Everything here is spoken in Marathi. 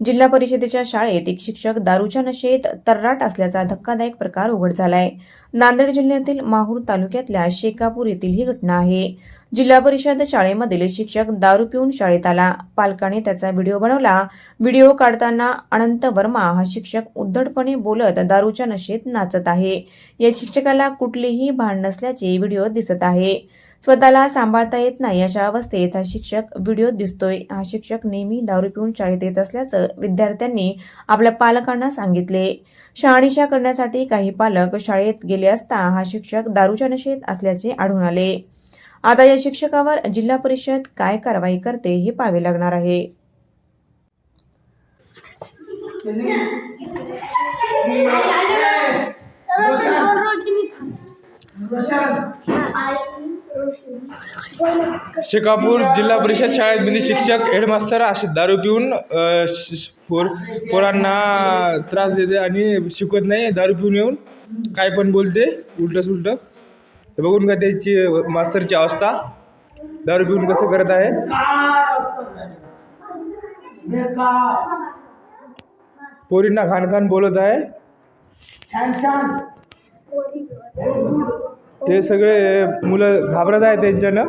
जिल्हा परिषदेच्या शाळेत एक शिक्षक दारूच्या नशेत तर्राट असल्याचा धक्कादायक प्रकार उघड झालाय। नांदेड जिल्ह्यातील माहूर तालुक्यातल्या शेकापूर येथील ही घटना आहे। जिल्हा परिषद शाळेमधील शिक्षक दारू पिऊन शाळेत आला। पालकांनी त्याचा व्हिडिओ बनवला। व्हिडिओ काढताना अनंत वर्मा हा शिक्षक उद्धटपणे बोलत दारूच्या नशेत नाचत आहे। या शिक्षकाला कुठलीही भान नसल्याचे व्हिडिओ दिसत आहे। स्वतःला सांभाळता येत नाही अशा अवस्थेत हा शिक्षक व्हिडिओत दिसतोय। हा शिक्षक नेहमी दारू पिऊन शाळेत येत असल्याचं विद्यार्थ्यांनी आपल्या पालकांना सांगितले। शहानिशा करण्यासाठी काही पालक शाळेत गेले असता हा शिक्षक दारूच्या नशेत असल्याचे आढळून आले। आता या शिक्षकावर जिल्हा परिषद काय कारवाई करते हे पाहावे लागणार आहे। शेकापूर जिल्हा परिषद शाळेत शिक्षक हेडमास्टर असे दारू पिऊन पोरांना त्रास देते आणि शिकवत नाही। दारू पिऊन येऊन काय पण बोलते उलट सुलट। हे बघून का त्याची मास्तरची अवस्था, दारू पिऊन कसं करत आहे। पोरींना खान बोलत आहे। हे सगळे मुलं घाबरत आहे त्यांच्यानं।